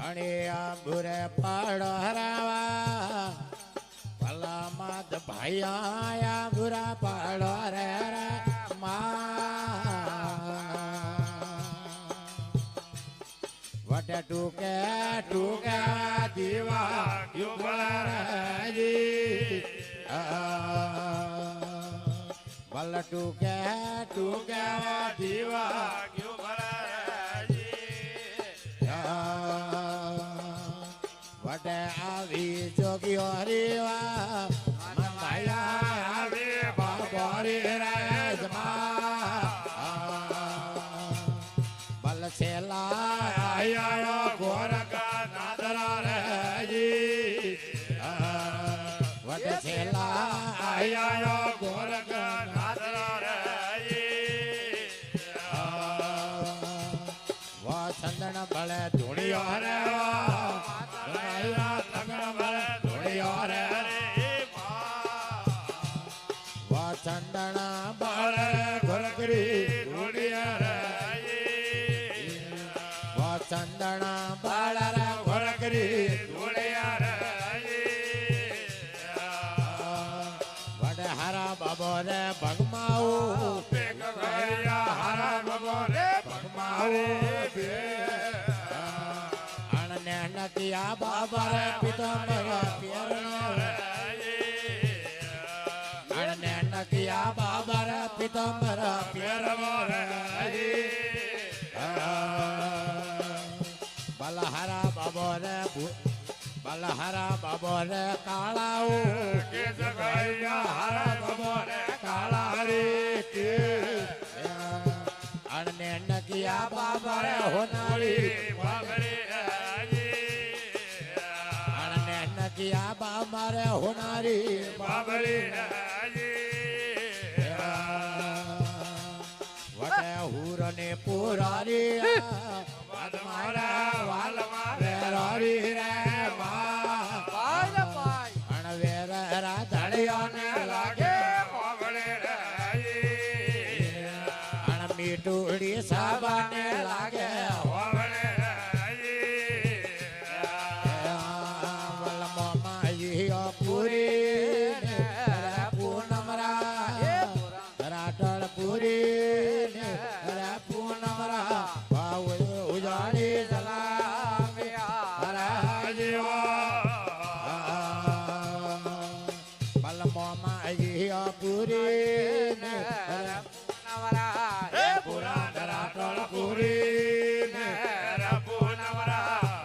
અને આંબુરે પાડો હરાવા ભલા માત ભાઈ આંબુરા પાડો રે વટે ટૂકે ટૂકે દીવા યુગરાજી ભલ ટૂકે ટૂકે દીવા વટે આવી જોગ્યો હરીવા મંગાયા આવી બાબરી રાજમા બલ છેલા આયા ગોરકા નાદરા રેજી વટે છેલા આયા ગોરકા નાદરા રેજી વા ચંદન બળે ધૂણિયો રે ચંદના બાળ ઘોરકરી ચંદના બાળ ઘોરકરી વડે હારા બાબો રે ભગમાઉ હારા બાબો રે ભગમાઉ અણને નકિયા બાબા રે પિતાંબર પિયરનો અણને નકિયા બાબા રે પિતાંબર પિયરનો બલહારા બાબો રે બલહારા બાબો રે કાળાઓ કે જગાયા હારા બાબો રે કાળા રે કે અણને નકિયા બાબા રે હોનારી બાબરે અણને નકિયા બાબા રે હોનારી બાબરે વટે હુરને પુરારી મારા વાલ મારે રોરી રે મા પાય પાય અણવેર રાધડિયાને લાગે મોગળે રે અણ મીઠુડી સાબાને લાગે મોગળે રે વલ મોમાઈઓ પૂરી ને પૂનમ રા રાટળ પૂરી ને પૂનમ રા ઉજાડી પૂરી ને નવરા પુરા રાટળ પૂરી ને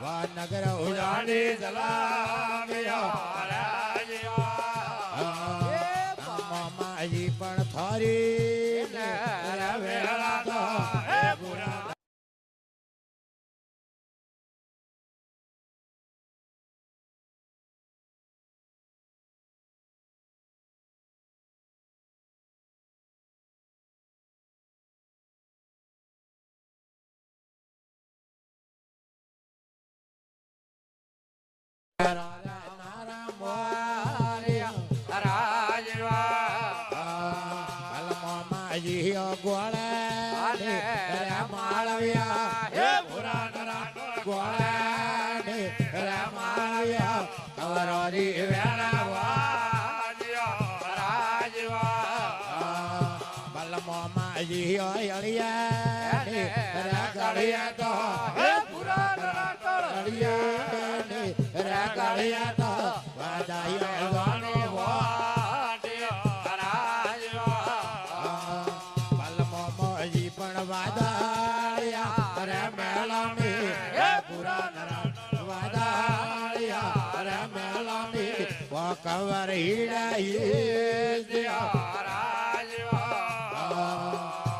વા નગર ઉજાડી જલાવ્યા મામાજી પણ થારી ને વેળા તો પુરા ગોળે માળવ્યા હે પુરાણ ગોળે માળવ્યા કવરોરી વેળા બલમો માજી અળિયા ગળિયા તો હે પુરાણ ગળિયા તો વાદાયો વાદાળિયા રે મેલામી હે પુરાણ વાદાળિયા રે મેલામી કવર હીડા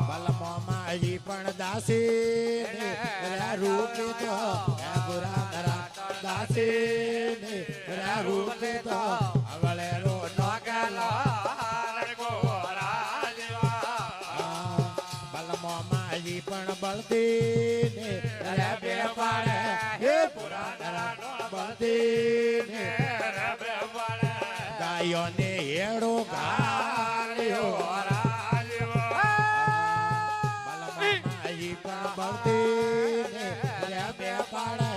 બલમો માજી પણ દાસી રૂપ તો હે પુરાણ દાસી રૂપ તો અવળે રો નોકલા પણ બળતી ને રે બે પાડે હે પુરાણ બળતી ને રે બે પાડે ગાયો ને હે હેડો ગાળ્યો બલમાજી પણ બળતી ને રે બે પાડે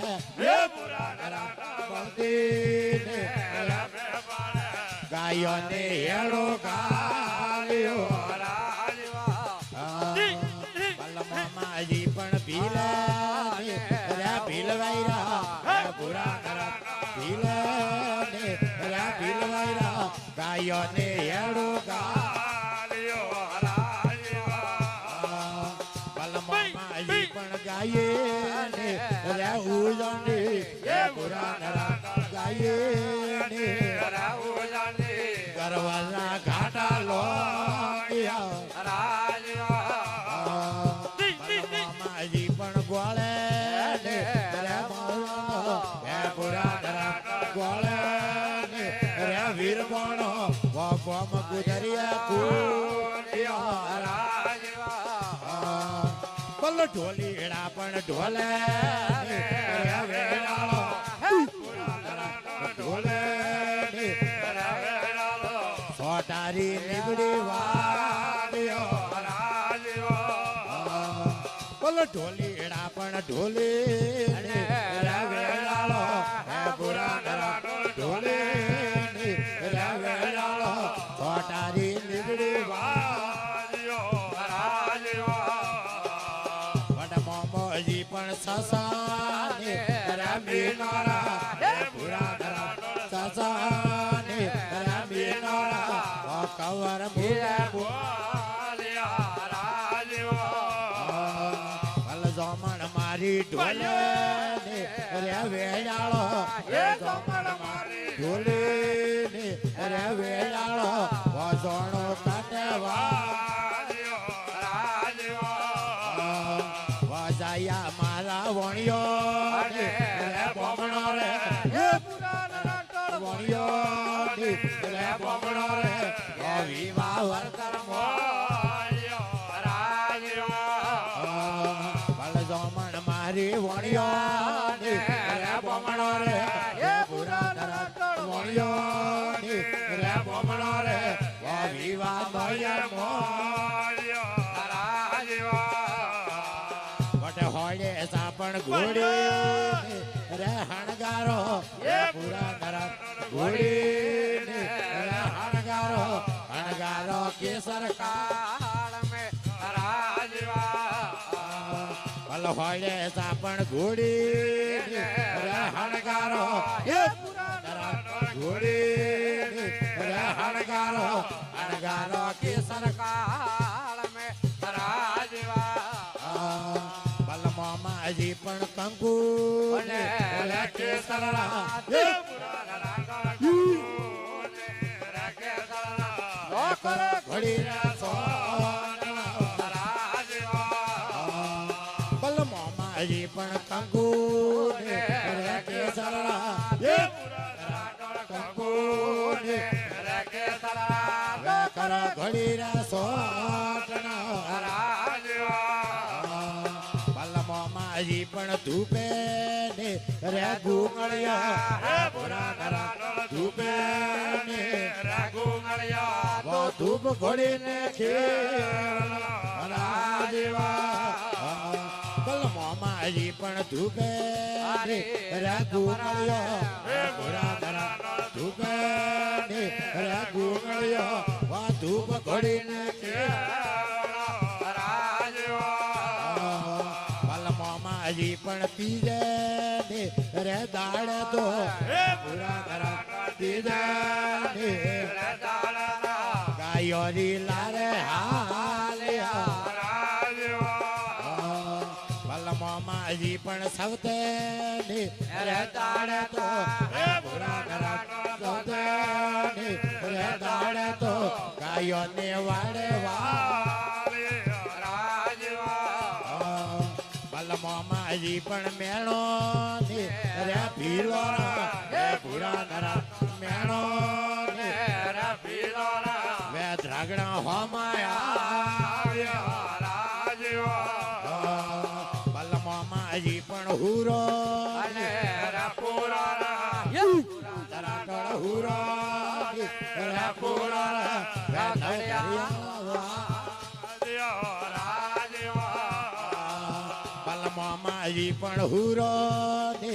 બળતી ને ગાયો ને હેડો ગાળ્યો બલમાજી પણ ભીલે રે ભીલવાયરા પૂરા કરા ભીલે ને રે ભીલવાયરા ગાયો ને હેડો ગાળ્યો બલમાજી પણ ગાયે ને રે ઉજણી પૂરા કરા ગાયે ને રે ઉજણી કરવાના ઘાટા લો બલમાજી પણ ગોળે ને રે મોળો હે પૂરા કરા ગોળે ને રે વીર બોણો વો ગોમ ગુજરિયા કુટિયા બલ ઢોલીડા પણ ઢોલે ને રે વેળાળો ઢોલે ને રે વેળાળો સોટારી નીકળી વાળ્યો બલ ઢોલીડા પણ ઢોલે ને રે વેળાળો હે પૂરા કરા ઢોલે ને રે વેળાળો સોટારી નીકળી વાળ્યો મોમોજી પણ સસાને રમીનારા હે પૂરા કરા સસાને રમીનારા કવર મુલે બોલ્યા રાજવા જમણ મારી ઢોલે ને રે વેળાળો હે જમણ મારી ઢોલે ને રે વેળાળો વસણો કાટવા જાયા મારા વણિયો ને રે બોમણો રે હે પુરાના ટળ વણિયો ને રે બોમણો રે ઓ વિવાહ વર્તર મોયો રાજવા બલ જમણ મારી વણિયો ને રે બોમણો રે હે પુરાના ટળ વણિયો ને રે બોમણો રે ઓ વિવાહ મોયા મોયો હોડે સાપણ ઘોડી રે હણગારો હે પૂરા કરા ઘોડી રે હણગારો હણગારો કેસર કાળ મે રાજવા બલ હોડે સાપણ ઘોડી રે હણગારો હે પૂરા કરા ઘોડી રે હણગારો હણગારો કેસર કાળ મે રાજવા મામાજી પણ કંકુ ને રાખે સરળા હે પુરાના રાખે સરળા લોકર ઘડી બલ મામાજી પણ કંકુ ને રાખે સરળા હે પુરાના કંકુ ને રાખે સરળા લોકર ઘડી સોટના મામાજી પણ ધૂપે ને રે ગુંગળિયા હે પૂરા કરા ધૂપે ને રે ગુંગળિયા વો ધૂપ ઘોડીને ખેલ રાજવા બલ મામાજી પણ ધૂપે ને રે ગુંગળિયા હે પૂરા કરા ધૂપે ને રે ગુંગળિયા વો ધૂપ ઘોડીને ખેલ મામાજી પણ પીજે ને રે દાડ તો હે પૂરા કરા પીજે ને રે દાડ ગાયોરી લારે હાલ્યા રાજવા બલ મામાજી પણ સવતે ને રે દાડ તો હે પૂરા કરા સવતે ને રે દાડ તો ગાયોને વાડે મામાજી પણ મેણો ને રે ભીલો હે પૂરા કરા મેણો ને રે ભીલો વે ધ્રાગણા હોમાયા રાજવા બલ મામાજી પણ હુરો ને રે પૂરા હુરો રે પુરા પલમાજી પણ હુરો રે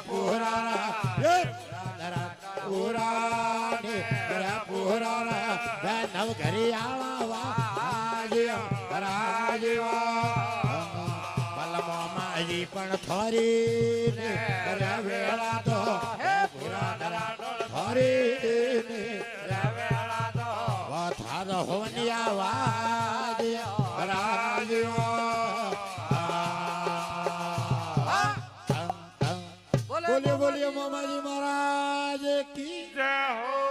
પુરા પુરા રે પુરા નવ ઘરિયાળા પલમાજી પણ થોરી રે વેળા તો પુરા થોરી થાર હોનિયા વાજ રાજ્યો બોલીએ બોલીએ મામાજી મહારાજ કી જય હો।